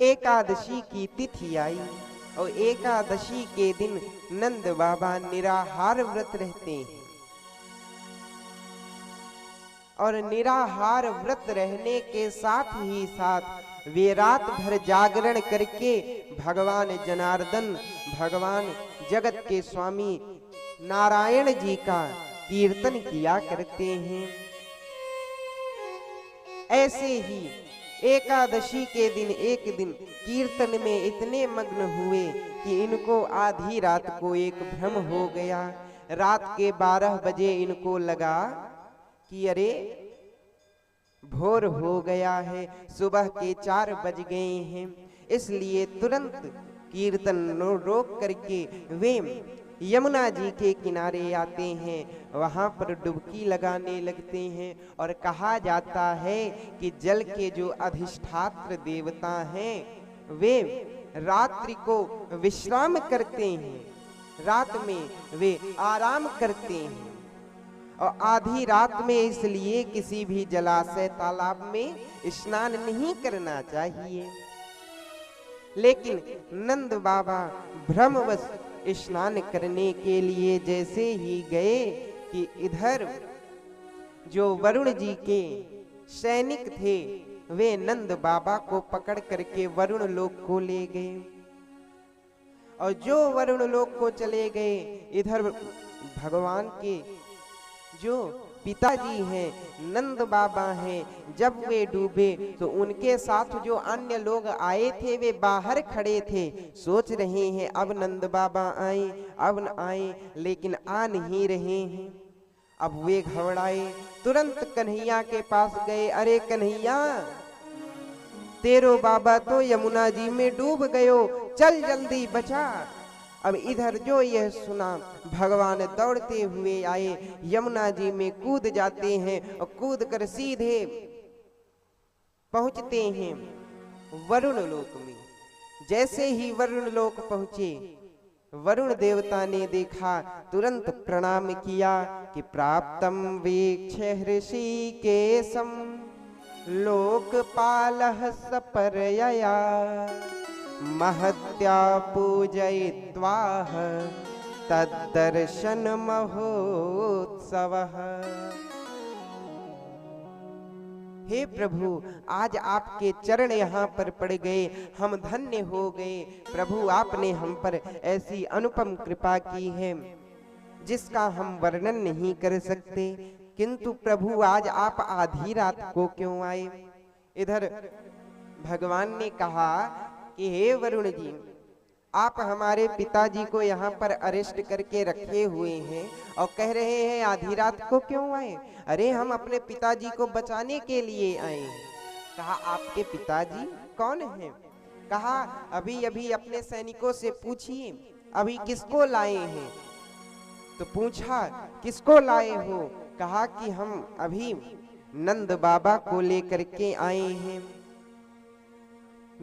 एकादशी की तिथि आई और एकादशी के दिन नंद बाबा निराहार व्रत रहते हैं और निराहार व्रत रहने के साथ ही साथ वे रात भर जागरण करके भगवान जनार्दन, भगवान जगत के स्वामी नारायण जी का कीर्तन किया करते हैं। ऐसे ही एकादशी के दिन एक दिन कीर्तन में इतने मग्न हुए कि इनको आधी रात को एक भ्रम हो गया। रात के 12 बजे इनको लगा कि अरे भोर हो गया है, सुबह के 4 बज गए हैं। इसलिए तुरंत कीर्तन रोक करके वे यमुना जी के किनारे आते हैं, वहां पर डुबकी लगाने लगते हैं। और कहा जाता है कि जल के जो अधिष्ठात्र देवता हैं वे रात्रि को विश्राम करते हैं, रात में वे आराम करते हैं। और आधी रात में इसलिए किसी भी जलाशय तालाब में स्नान नहीं करना चाहिए। लेकिन नंद बाबा भ्रमवश स्नान करने के लिए जैसे ही गए कि इधर जो वरुण जी के सैनिक थे वे नंद बाबा को पकड़ करके वरुण लोक को ले गए। और जो वरुण लोक को चले गए, इधर भगवान के जो पिताजी हैं नंद बाबा हैं, जब वे डूबे तो उनके साथ जो अन्य लोग आए थे वे बाहर खड़े थे, सोच रहे हैं अब नंद बाबा आए, अब न आए, लेकिन आ नहीं रहे हैं। अब वे घबराए, तुरंत कन्हैया के पास गए। अरे कन्हैया, तेरो बाबा तो यमुना जी में डूब गयो, चल जल्दी बचा। अब इधर जो यह सुना, भगवान दौड़ते हुए आए, यमुना जी में कूद जाते हैं और कूद कर सीधे पहुंचते हैं वरुण लोक में। जैसे ही वरुण लोक पहुंचे, वरुण देवता ने देखा, तुरंत प्रणाम किया कि प्राप्तम वीक्ष्य ऋषिकेशम लोकपालः सपर्यया महत्या पूजयित्वाह तद्दर्शन महोत्सवः। हे प्रभु, आज आपके चरण यहाँ पर पड़ गए, हम धन्य हो गए। प्रभु, आपने हम पर ऐसी अनुपम कृपा की है जिसका हम वर्णन नहीं कर सकते। किंतु प्रभु, आज आप आधी रात को क्यों आए? इधर भगवान ने कहा कि हे वरुण जी, आप हमारे पिताजी को यहाँ पर अरेस्ट करके रखे हुए हैं और कह रहे हैं आधी रात को क्यों आए? अरे हम अपने पिताजी को बचाने के लिए आए हैं। कहा आपके पिताजी कौन हैं? कहा अभी अभी अपने सैनिकों से पूछिए अभी किसको लाए हैं। तो पूछा किसको लाए हो? कहा कि हम अभी नंद बाबा को लेकर के आए हैं।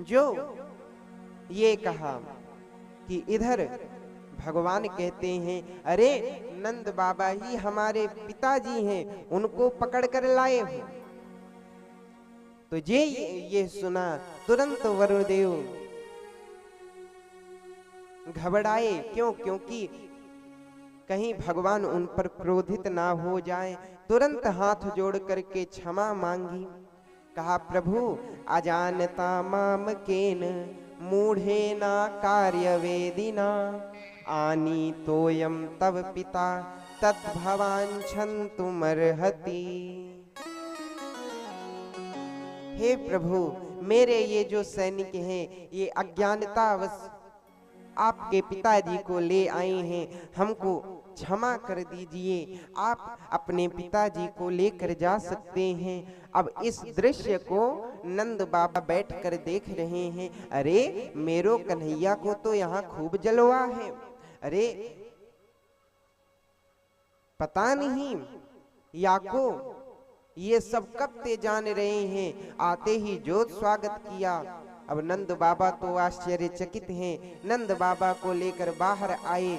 जो ये कहा कि इधर भगवान कहते हैं अरे नंद बाबा ही हमारे पिताजी हैं, उनको पकड़ कर लाए हो। तो ये सुना, तुरंत वरुण देव घबराए। क्यों? क्योंकि कहीं भगवान उन पर क्रोधित ना हो जाए। तुरंत हाथ जोड़ करके क्षमा मांगी। कहा प्रभु, अजानता माम केन मूढ़ेना कार्यवेदिना आनी तोयम तव पिता तद्भवांछन्तुमर्हति। हे प्रभु, मेरे ये जो सैनिक हैं ये अज्ञानतावश आपके पिताजी को ले आए हैं, हमको क्षमा कर दीजिए। आप अपने पिताजी को लेकर जा सकते हैं। अब इस दृश्य को नंद बाबा बैठकर देख रहे हैं। अरे मेरो कन्हैया को तो यहाँ खूब जलवा है। अरे पता नहीं याको ये सब कब ते जान रहे हैं। आते ही जो स्वागत किया। अब नंद बाबा तो आश्चर्यचकित हैं। नंद बाबा को लेकर बाहर आए।